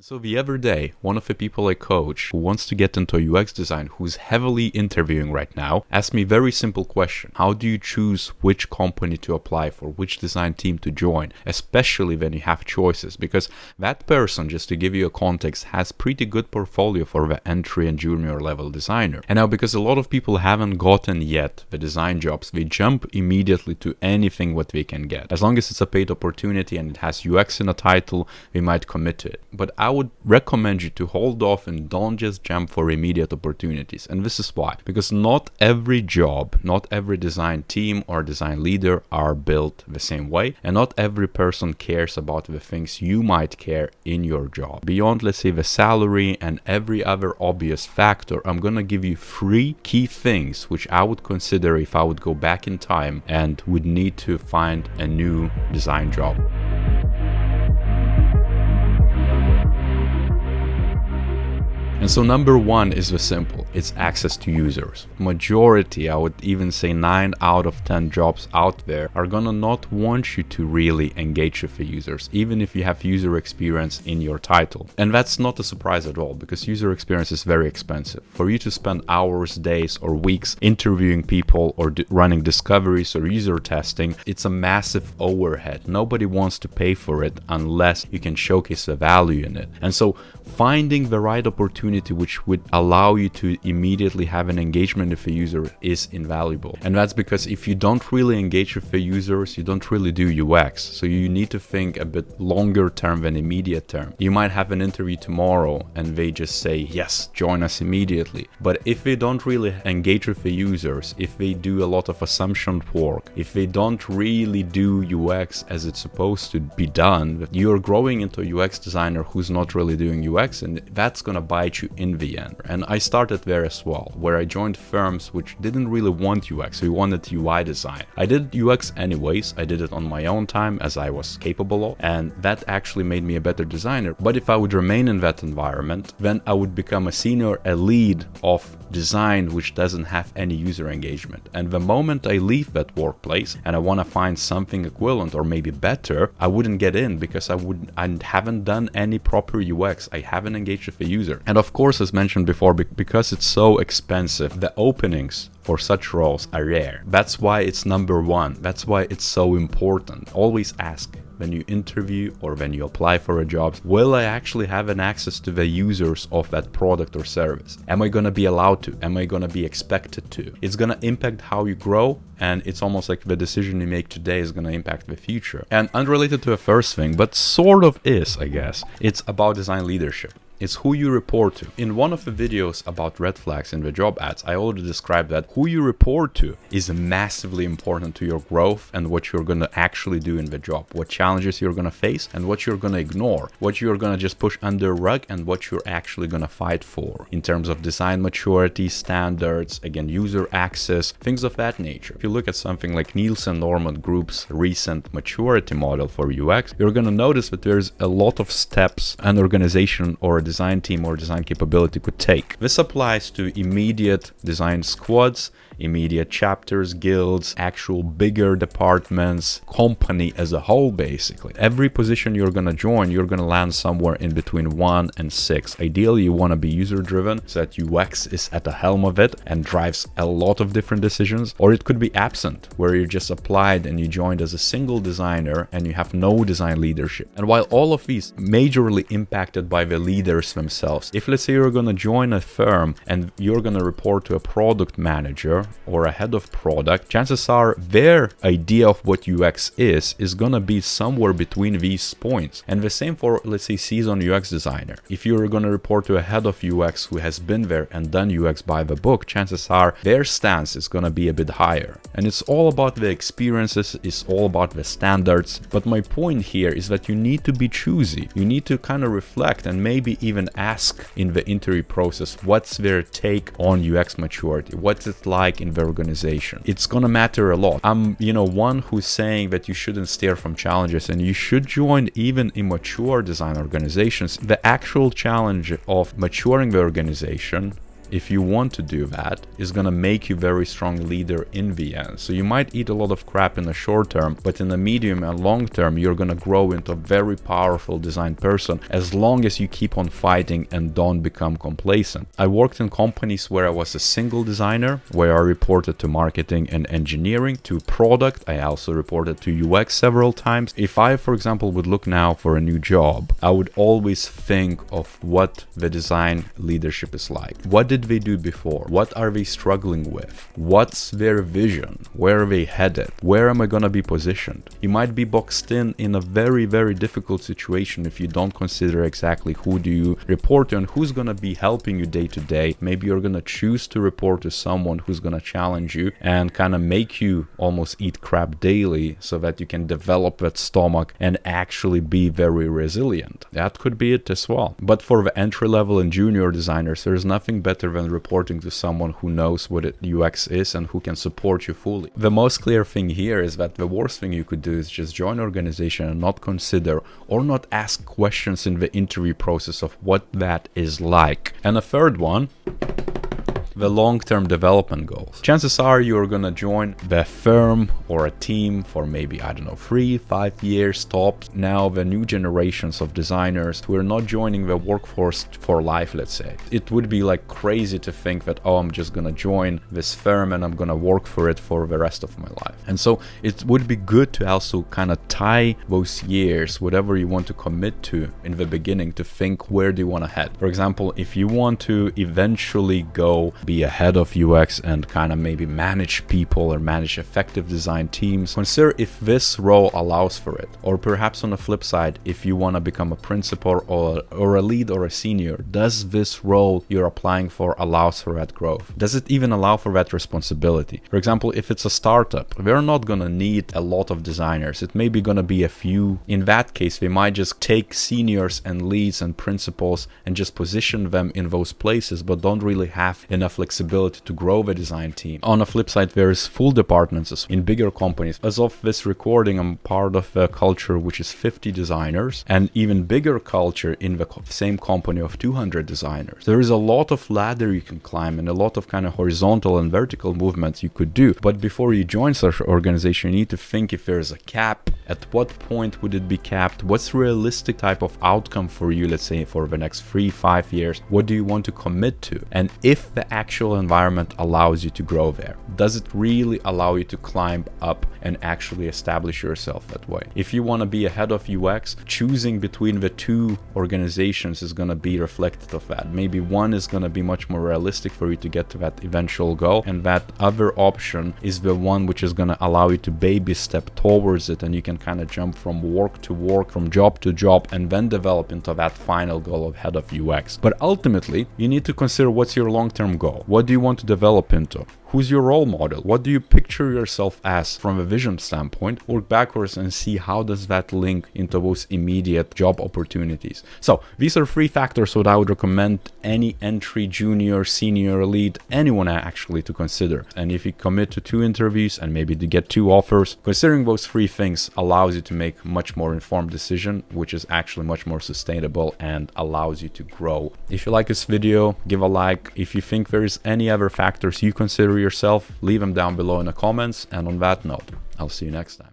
So the other day, one of the people I coach who wants to get into UX design, who's heavily interviewing right now, asked me a very simple question. How do you choose which company to apply for, which design team to join, especially when you have choices? Because that person, just to give you a context, has pretty good portfolio for the entry and junior level designer. And now because a lot of people haven't gotten yet the design jobs, they jump immediately to anything what they can get. As long as it's a paid opportunity and it has UX in a title, they might commit to it. But I would recommend you to hold off and don't just jump for immediate opportunities. And this is why. Because not every job, not every design team or design leader are built the same way. And not every person cares about the things you might care in your job. Beyond, let's say, the salary and every other obvious factor, I'm going to give you 3 key things which I would consider if I would go back in time and would need to find a new design job. And so number 1 is the simple. It's access to users. Majority, I would even say 9 out of 10 jobs out there are gonna not want you to really engage with the users, even if you have user experience in your title. And that's not a surprise at all, because user experience is very expensive. For you to spend hours, days, or weeks interviewing people or running discoveries or user testing, it's a massive overhead. Nobody wants to pay for it unless you can showcase the value in it. And so finding the right opportunity which would allow you to immediately have an engagement with a user is invaluable. And that's because if you don't really engage with the users, you don't really do UX. So you need to think a bit longer term than immediate term. You might have an interview tomorrow and they just say, yes, join us immediately. But if they don't really engage with the users, if they do a lot of assumption work, if they don't really do UX as it's supposed to be done, you're growing into a UX designer who's not really doing UX, and that's going to bite you in the end. And I started there as well, where I joined firms which didn't really want UX, we wanted UI design. I did UX anyways, I did it on my own time as I was capable of, and that actually made me a better designer. But if I would remain in that environment, then I would become a senior, a lead of design which doesn't have any user engagement. And the moment I leave that workplace and I want to find something equivalent or maybe better, I wouldn't get in because I haven't done any proper UX. I haven't engaged with the user. And of course, as mentioned before, because it's so expensive, the openings for such roles are rare. That's why it's number 1. That's why it's so important. Always ask when you interview or when you apply for a job, will I actually have an access to the users of that product or service? Am I going to be allowed to? Am I going to be expected to? It's going to impact how you grow, and it's almost like the decision you make today is going to impact the future. And unrelated to the first thing, but sort of is, I guess, it's about design leadership. It's who you report to. In one of the videos about red flags in the job ads, I already described that who you report to is massively important to your growth and what you're going to actually do in the job, what challenges you're going to face and what you're going to ignore, what you're going to just push under a rug and what you're actually going to fight for in terms of design maturity, standards, again, user access, things of that nature. If you look at something like Nielsen Norman Group's recent maturity model for UX, you're going to notice that there's a lot of steps an organization or a design team or design capability could take. This applies to immediate design squads, immediate chapters, guilds, actual bigger departments, company as a whole, basically. Every position you're going to join, you're going to land somewhere in between 1 and 6. Ideally, you want to be user-driven so that UX is at the helm of it and drives a lot of different decisions. Or it could be absent, where you just applied and you joined as a single designer and you have no design leadership. And while all of these majorly impacted by the leaders themselves, if let's say you're going to join a firm and you're going to report to a product manager or a head of product, chances are their idea of what UX is going to be somewhere between these points. And the same for, let's say, seasoned UX designer. If you're going to report to a head of UX who has been there and done UX by the book, chances are their stance is going to be a bit higher. And it's all about the experiences, it's all about the standards. But my point here is that you need to be choosy. You need to kind of reflect and maybe even ask in the interview process, what's their take on UX maturity? What's it like in the organization? It's gonna matter a lot. I'm one who's saying that you shouldn't steer from challenges and you should join even immature design organizations. The actual challenge of maturing the organization if you want to do that, is gonna make you very strong leader in the end. So you might eat a lot of crap in the short term, but in the medium and long term, you're gonna grow into a very powerful design person as long as you keep on fighting and don't become complacent. I worked in companies where I was a single designer, where I reported to marketing and engineering, to product. I also reported to UX several times. If I, for example, would look now for a new job, I would always think of what the design leadership is like. What did they do before? What are they struggling with? What's their vision? Where are they headed? Where am I gonna be positioned? You might be boxed in a very, very difficult situation if you don't consider exactly who do you report to and who's gonna be helping you day to day. Maybe you're gonna choose to report to someone who's gonna challenge you and kind of make you almost eat crap daily so that you can develop that stomach and actually be very resilient. That could be it as well. But for the entry level and junior designers, there's nothing better than reporting to someone who knows what UX is and who can support you fully. The most clear thing here is that the worst thing you could do is just join an organization and not consider or not ask questions in the interview process of what that is like. And a third one, the long-term development goals. Chances are you're gonna join the firm or a team for maybe, I don't know, 3-5 years tops. Now the new generations of designers who are not joining the workforce for life, let's say. It would be like crazy to think that, oh, I'm just gonna join this firm and I'm gonna work for it for the rest of my life. And so it would be good to also kind of tie those years, whatever you want to commit to in the beginning, to think where do you want to head. For example, if you want to eventually go be a head of UX and kind of maybe manage people or manage effective design teams, consider if this role allows for it. Or perhaps on the flip side, if you want to become a principal or a lead or a senior, does this role you're applying for allows for that growth? Does it even allow for that responsibility? For example, if it's a startup, we're not going to need a lot of designers. It may be going to be a few. In that case, we might just take seniors and leads and principals and just position them in those places, but don't really have enough flexibility to grow the design team. On the flip side, there's full departments in bigger companies. As of this recording, I'm part of a culture which is 50 designers, and even bigger culture in the same company of 200 designers. There is a lot of ladder you can climb and a lot of kind of horizontal and vertical movements you could do. But before you join such an organization, you need to think if there's a cap. At what point would it be capped? What's realistic type of outcome for you, let's say for the next 3-5 years? What do you want to commit to? And if the actual environment allows you to grow there, does it really allow you to climb up and actually establish yourself that way? If you want to be a head of UX, choosing between the two organizations is going to be reflective of that. Maybe one is going to be much more realistic for you to get to that eventual goal, and that other option is the one which is going to allow you to baby step towards it, and you can kind of jump from work to work, from job to job, and then develop into that final goal of head of UX. But ultimately, you need to consider what's your long-term goal. What do you want to develop into? Who's your role model? What do you picture yourself as from a vision standpoint? Work backwards and see how does that link into those immediate job opportunities. So these are 3 factors that I would recommend any entry, junior, senior, lead, anyone actually to consider. And if you commit to 2 interviews and maybe to get 2 offers, considering those 3 things allows you to make much more informed decision, which is actually much more sustainable and allows you to grow. If you like this video, give a like. If you think there is any other factors you consider yourself, leave them down below in the comments. And on that note, I'll see you next time.